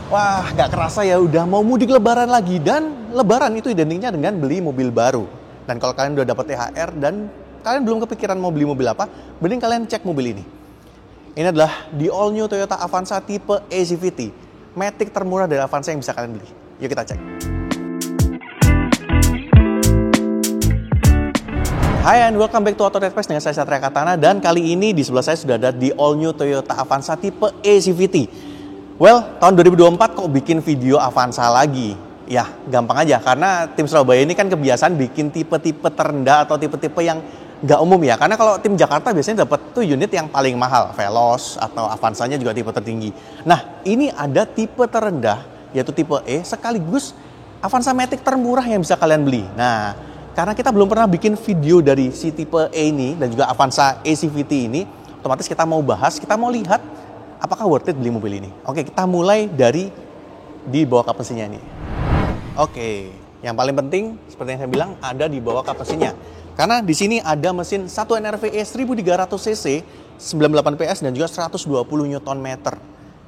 Wah, nggak kerasa ya udah mau mudik lebaran lagi. Dan lebaran itu identiknya dengan beli mobil baru. Dan kalau kalian udah dapat THR dan kalian belum kepikiran mau beli mobil apa, mending kalian cek mobil ini. Ini adalah the all new Toyota Avanza tipe E CVT. Matic termurah dari Avanza yang bisa kalian beli. Yuk kita cek. Hai and welcome back to Auto Trade Press dengan saya Satria Katana. Dan kali ini di sebelah saya sudah ada the all new Toyota Avanza tipe E CVT. Well, tahun 2024 kok bikin video Avanza lagi? Ya, gampang aja. Karena tim Surabaya ini kan kebiasaan bikin tipe-tipe terendah atau tipe-tipe yang nggak umum ya. Karena kalau tim Jakarta biasanya dapat tuh unit yang paling mahal. Veloz atau Avanzanya juga tipe tertinggi. Nah, ini ada tipe terendah, yaitu tipe E, sekaligus Avanza Matic termurah yang bisa kalian beli. Nah, karena kita belum pernah bikin video dari si tipe E ini dan juga Avanza E CVT ini, otomatis kita mau bahas, kita mau lihat apakah worth it beli mobil ini? Oke, kita mulai dari di bawah kap mesinnya ini. Oke, yang paling penting seperti yang saya bilang ada di bawah kap mesinnya. Karena di sini ada mesin 1 NRVE 1300 cc, 98 PS dan juga 120 Nm.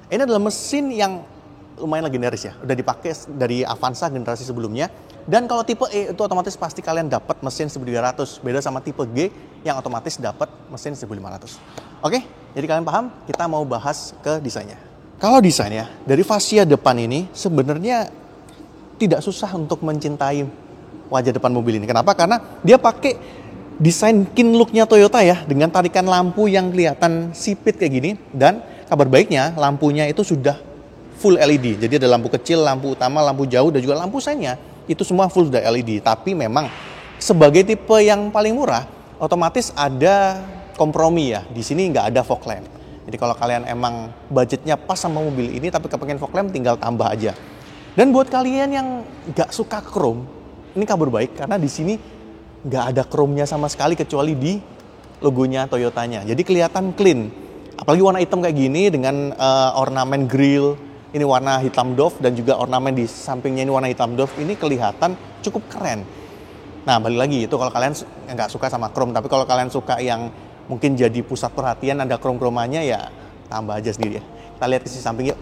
Ini adalah mesin yang lumayan legendaris ya. Udah dipakai dari Avanza generasi sebelumnya. Dan kalau tipe E itu otomatis pasti kalian dapat mesin 1300. Beda sama tipe G yang otomatis dapat mesin 1500. Oke, jadi kalian paham? Kita mau bahas ke desainnya. Kalau desainnya, dari fascia depan ini sebenarnya tidak susah untuk mencintai wajah depan mobil ini. Kenapa? Karena dia pakai desain kin look-nya Toyota ya, dengan tarikan lampu yang kelihatan sipit kayak gini. Dan kabar baiknya, lampunya itu sudah full LED. Jadi ada lampu kecil, lampu utama, lampu jauh, dan juga lampu seinnya. Itu semua full sudah LED. Tapi memang sebagai tipe yang paling murah, otomatis ada kompromi ya. Di sini nggak ada fog lamp. Jadi kalau kalian emang budgetnya pas sama mobil ini tapi kepengen fog lamp, tinggal tambah aja. Dan buat kalian yang nggak suka chrome, ini kabar baik karena di sini nggak ada chrome-nya sama sekali kecuali di logonya Toyotanya. Jadi kelihatan clean. Apalagi warna hitam kayak gini dengan ornamen grill. Ini warna hitam doff dan juga ornamen di sampingnya ini warna hitam doff. Ini kelihatan cukup keren. Nah, balik lagi itu kalau kalian nggak suka sama chrome. Tapi kalau kalian suka yang mungkin jadi pusat perhatian, ada chrome-chromannya ya tambah aja sendiri ya. Kita lihat ke sisi samping yuk.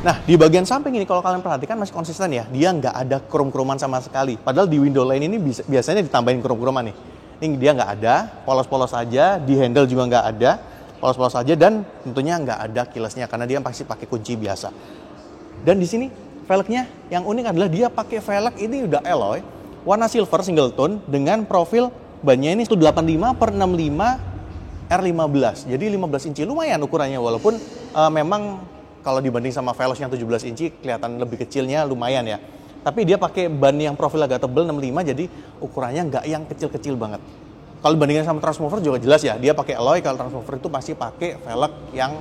Nah, di bagian samping ini kalau kalian perhatikan masih konsisten ya. Dia nggak ada chrome-chroman sama sekali. Padahal di window line ini biasanya ditambahin chrome-chroman nih. Ini dia nggak ada, polos-polos aja. Di handle juga nggak ada, polos-polos aja. Dan tentunya nggak ada keyless-nya karena dia pasti pakai kunci biasa. Dan di sini velgnya yang unik adalah dia pakai velg ini udah alloy warna silver single tone dengan profil bannya ini 185/65 R15. Jadi 15 inci lumayan ukurannya walaupun memang kalau dibanding sama Veloz yang 17 inci kelihatan lebih kecilnya lumayan ya. Tapi dia pakai ban yang profil agak tebel 65 jadi ukurannya nggak yang kecil-kecil banget. Kalau dibandingkan sama Transmover juga jelas ya, dia pakai alloy. Kalau Transmover itu pasti pakai velg yang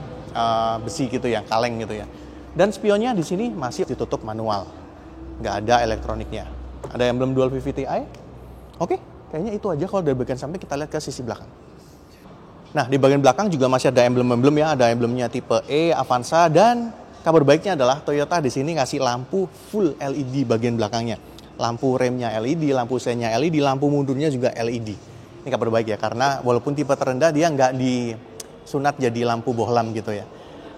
besi gitu ya, kaleng gitu ya. Dan spionnya di sini masih ditutup manual. Nggak ada elektroniknya. Ada emblem dual VVT-i. Oke, kayaknya itu aja kalau dari bagian samping. Kita lihat ke sisi belakang. Nah, di bagian belakang juga masih ada emblem-emblem ya. Ada emblemnya tipe E, Avanza. Dan kabar baiknya adalah Toyota di sini ngasih lampu full LED bagian belakangnya. Lampu remnya LED, lampu seinnya LED, lampu mundurnya juga LED. Ini kabar baik ya, karena walaupun tipe terendah dia nggak disunat jadi lampu bohlam gitu ya.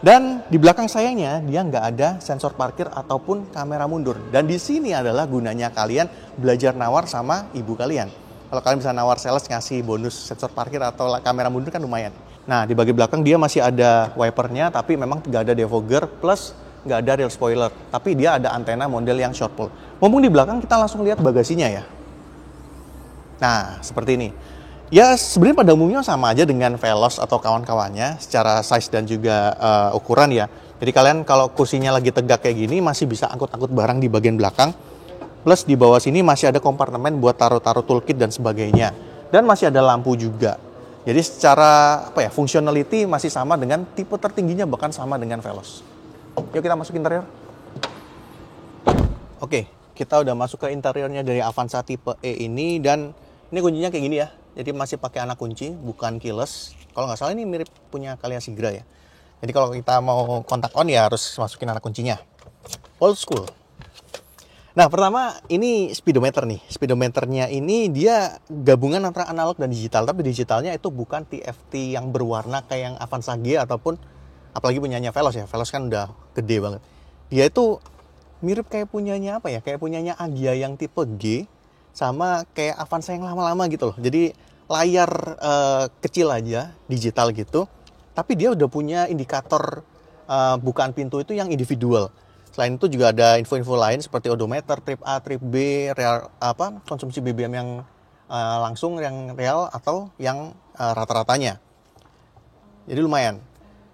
Dan di belakang sayangnya dia nggak ada sensor parkir ataupun kamera mundur. Dan di sini adalah gunanya kalian belajar nawar sama ibu kalian. Kalau kalian bisa nawar sales ngasih bonus sensor parkir atau kamera mundur kan lumayan. Nah, di bagian belakang dia masih ada wipernya tapi memang nggak ada defogger plus nggak ada rear spoiler. Tapi dia ada antena model yang short pull. Mumpung di belakang kita langsung lihat bagasinya ya. Nah, seperti ini. Ya sebenarnya pada umumnya sama aja dengan Veloz atau kawan-kawannya secara size dan juga ukuran ya. Jadi kalian kalau kursinya lagi tegak kayak gini masih bisa angkut-angkut barang di bagian belakang. Plus di bawah sini masih ada kompartemen buat taruh-taruh toolkit dan sebagainya. Dan masih ada lampu juga. Jadi secara functionality masih sama dengan tipe tertingginya bahkan sama dengan Veloz. Yuk kita masuk interior. Oke, kita udah masuk ke interiornya dari Avanza tipe E ini dan ini kuncinya kayak gini ya. Jadi masih pakai anak kunci, bukan keyless. Kalau nggak salah ini mirip punya Calya Sigra ya. Jadi kalau kita mau kontak on ya harus masukin anak kuncinya. Old school. Nah pertama ini speedometer nih. Speedometernya ini dia gabungan antara analog dan digital. Tapi digitalnya itu bukan TFT yang berwarna kayak yang Avanza G ataupun apalagi punyanya Veloz ya. Veloz kan udah gede banget. Dia itu mirip kayak punyanya apa ya? Kayak punyanya Agya yang tipe G sama kayak Avanza yang lama-lama gitu loh. Jadi layar kecil aja, digital gitu. Tapi dia udah punya indikator bukaan pintu itu yang individual. Selain itu juga ada info-info lain seperti odometer, trip A, trip B, konsumsi BBM yang langsung, yang real atau yang rata-ratanya. Jadi lumayan.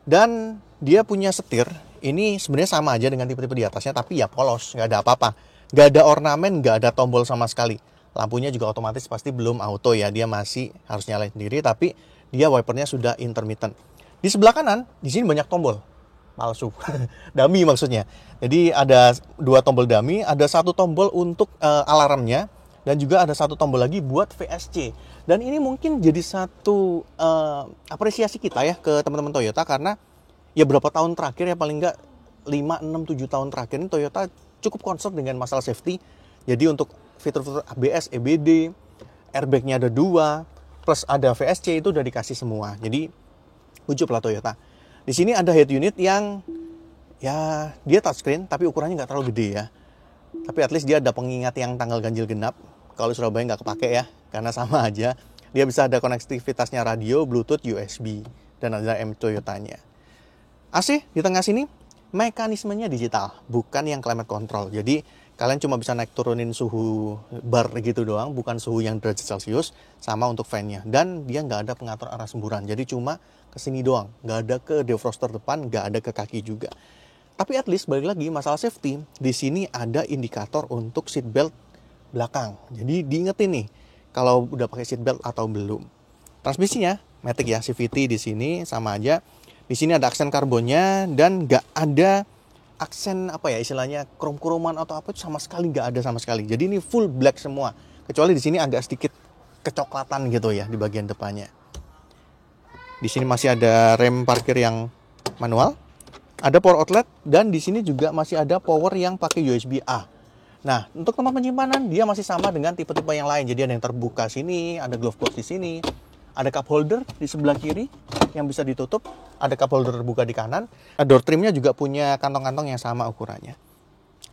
Dan dia punya setir. Ini sebenarnya sama aja dengan tipe-tipe di atasnya, tapi ya polos, nggak ada apa-apa. Nggak ada ornamen, nggak ada tombol sama sekali. Lampunya juga otomatis pasti belum auto ya, dia masih harus nyalain sendiri, tapi dia wipernya sudah intermittent. Di sebelah kanan, di sini banyak tombol. Palsu. Dummy maksudnya. Jadi ada 2 tombol dummy, ada 1 tombol untuk alarmnya, dan juga ada 1 tombol lagi buat VSC. Dan ini mungkin jadi satu apresiasi kita ya ke teman-teman Toyota, karena ya berapa tahun terakhir ya, paling nggak 5, 6, 7 tahun terakhir ini Toyota cukup concern dengan masalah safety. Jadi untuk fitur-fitur ABS, EBD, airbagnya ada 2, plus ada VSC itu udah dikasih semua. Jadi ujub lah Toyota. Di sini ada head unit yang ya dia touchscreen tapi ukurannya nggak terlalu gede ya. Tapi at least dia ada pengingat yang tanggal ganjil genap. Kalau Surabaya nggak kepake ya, karena sama aja. Dia bisa ada konektivitasnya radio, Bluetooth, USB, dan ada M Toyotanya. AC di tengah sini mekanismenya digital, bukan yang climate control. Jadi kalian cuma bisa naik turunin suhu bar gitu doang, bukan suhu yang derajat Celcius. Sama untuk fan-nya. Dan dia nggak ada pengatur arah semburan. Jadi cuma ke sini doang, nggak ada ke defroster depan, nggak ada ke kaki juga. Tapi at least balik lagi masalah safety, di sini ada indikator untuk seat belt belakang. Jadi diingetin nih kalau udah pakai seat belt atau belum. Transmisinya Matic ya, CVT di sini sama aja. Di sini ada aksen karbonnya dan nggak ada aksen apa ya istilahnya krom-kroman atau apa, itu sama sekali nggak ada sama sekali. Jadi ini full black semua. Kecuali di sini agak sedikit kecoklatan gitu ya di bagian depannya. Di sini masih ada rem parkir yang manual, ada power outlet, dan di sini juga masih ada power yang pakai USB A. Nah, untuk tempat penyimpanan dia masih sama dengan tipe-tipe yang lain. Jadi ada yang terbuka sini, ada glove box di sini, ada cup holder di sebelah kiri yang bisa ditutup, ada cup holder terbuka di kanan. Door trimnya juga punya kantong-kantong yang sama ukurannya.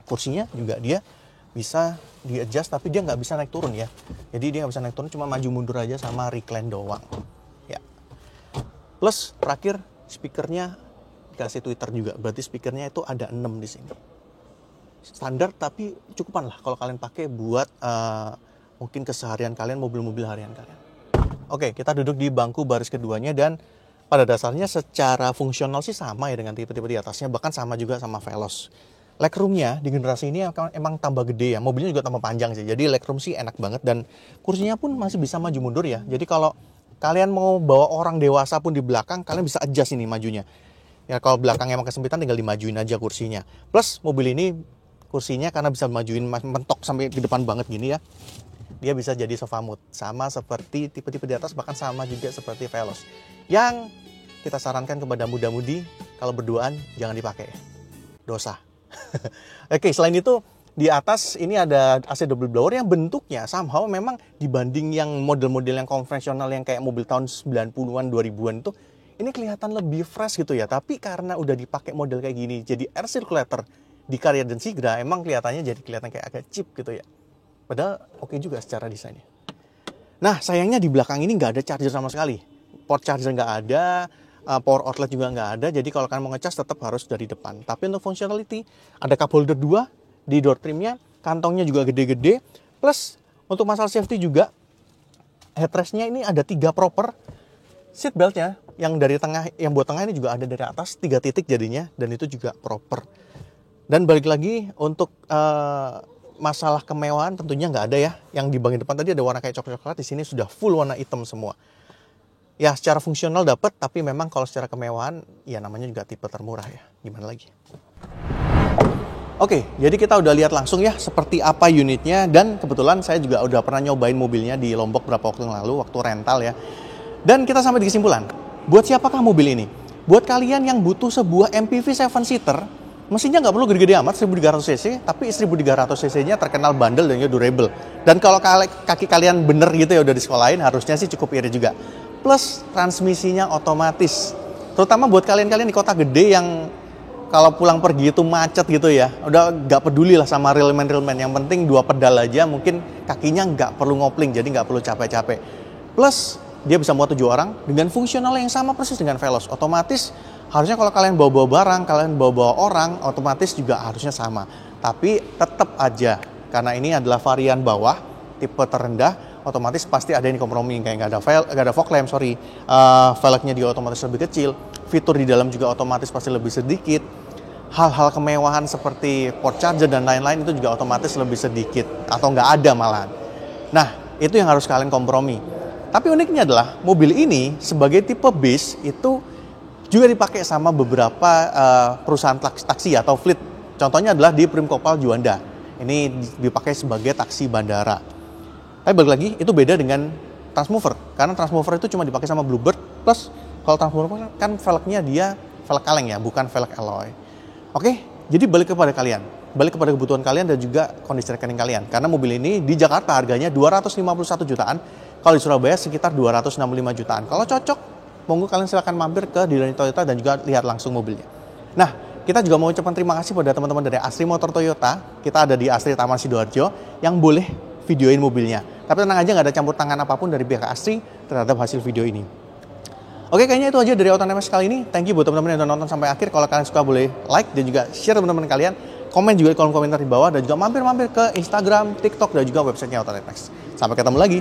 Kursinya juga dia bisa di-adjust, tapi dia nggak bisa naik turun ya. Jadi dia nggak bisa naik turun, cuma maju mundur aja sama recline doang. Ya. Plus terakhir speakernya dikasih tweeter juga, berarti speakernya itu ada 6 di sini. Standar tapi cukupan lah kalau kalian pakai buat mungkin keseharian kalian, mobil-mobil harian kalian. Oke, kita duduk di bangku baris keduanya dan pada dasarnya secara fungsional sih sama ya dengan tipe-tipe di atasnya, bahkan sama juga sama Veloz. Legroomnya di generasi ini emang tambah gede ya, mobilnya juga tambah panjang sih, jadi legroom sih enak banget dan kursinya pun masih bisa maju mundur ya. Jadi kalau kalian mau bawa orang dewasa pun di belakang, kalian bisa adjust ini majunya. Ya kalau belakangnya emang kesempitan tinggal dimajuin aja kursinya. Plus mobil ini kursinya karena bisa majuin mentok sampai ke depan banget gini ya, dia bisa jadi sofa mood, sama seperti tipe-tipe di atas, bahkan sama juga seperti Veloz. Yang kita sarankan kepada muda-mudi, kalau berduaan jangan dipakai, dosa. Oke, selain itu di atas ini ada AC double blower yang bentuknya somehow memang dibanding yang model-model yang konvensional yang kayak mobil tahun 90-an, 2000-an itu, ini kelihatan lebih fresh gitu ya. Tapi karena udah dipakai model kayak gini, jadi air circulator di Carrier dan Sigra, emang kelihatannya jadi kelihatan kayak agak cheap gitu ya. Padahal oke juga secara desainnya. Nah, sayangnya di belakang ini nggak ada charger sama sekali. Port charger nggak ada, power outlet juga nggak ada. Jadi kalau kalian mau ngecas tetap harus dari depan. Tapi untuk functionality, ada cup holder 2 di door trimnya, kantongnya juga gede-gede. Plus untuk masalah safety juga, headrestnya ini ada 3 proper. Seat beltnya yang dari tengah, yang buat tengah ini juga ada dari atas 3 titik jadinya, dan itu juga proper. Dan balik lagi untuk masalah kemewahan tentunya nggak ada ya. Yang di bagian depan tadi ada warna kayak coklat-coklat, di sini sudah full warna hitam semua. Ya secara fungsional dapat, tapi memang kalau secara kemewahan ya namanya juga tipe termurah ya. Gimana lagi? Oke, jadi kita udah lihat langsung ya seperti apa unitnya, dan kebetulan saya juga udah pernah nyobain mobilnya di Lombok beberapa waktu yang lalu, waktu rental ya. Dan kita sampai di kesimpulan, buat siapakah mobil ini? Buat kalian yang butuh sebuah MPV 7-seater, mesinnya nggak perlu gede-gede amat, 1300 cc, tapi 1300 cc-nya terkenal bandel dan juga durable. Dan kalau kaki kalian bener gitu ya udah di sekolahin, harusnya sih cukup irit juga. Plus transmisinya otomatis. Terutama buat kalian-kalian di kota gede yang kalau pulang pergi itu macet gitu ya, udah nggak peduli lah sama reelman, yang penting 2 pedal aja, mungkin kakinya nggak perlu ngopling, jadi nggak perlu capek-capek. Plus dia bisa muat 7 orang dengan fungsional yang sama persis dengan Veloz. Otomatis harusnya kalau kalian bawa-bawa barang, kalian bawa-bawa orang, otomatis juga harusnya sama. Tapi tetap aja, karena ini adalah varian bawah, tipe terendah, otomatis pasti ada yang kompromi, kayak nggak ada fog lamp, velgnya juga otomatis lebih kecil, fitur di dalam juga otomatis pasti lebih sedikit, hal-hal kemewahan seperti port charger dan lain-lain itu juga otomatis lebih sedikit atau nggak ada malahan. Nah, itu yang harus kalian kompromi. Tapi uniknya adalah mobil ini sebagai tipe base itu juga dipakai sama beberapa perusahaan taksi atau fleet. Contohnya adalah di Primkopal Juanda. Ini dipakai sebagai taksi bandara. Tapi balik lagi, itu beda dengan Transmover. Karena Transmover itu cuma dipakai sama Bluebird. Plus, kalau Transmover kan velgnya dia velg kaleng ya, bukan velg alloy. Oke, jadi balik kepada kalian. Balik kepada kebutuhan kalian dan juga kondisi rekening kalian. Karena mobil ini di Jakarta harganya 251 jutaan. Kalau di Surabaya sekitar 265 jutaan. Kalau cocok, monggo kalian silahkan mampir ke dealer Toyota dan juga lihat langsung mobilnya. Nah, kita juga mau ucapkan terima kasih pada teman-teman dari Asri Motor Toyota. Kita ada di Asri Taman Sidoarjo yang boleh videoin mobilnya. Tapi tenang aja, nggak ada campur tangan apapun dari pihak Asri terhadap hasil video ini. Oke, kayaknya itu aja dari AutoNMS kali ini. Thank you buat teman-teman yang udah nonton sampai akhir. Kalau kalian suka boleh like dan juga share teman-teman kalian. Komen juga di kolom komentar di bawah dan juga mampir-mampir ke Instagram, TikTok dan juga websitenya AutoNMS. Sampai ketemu lagi.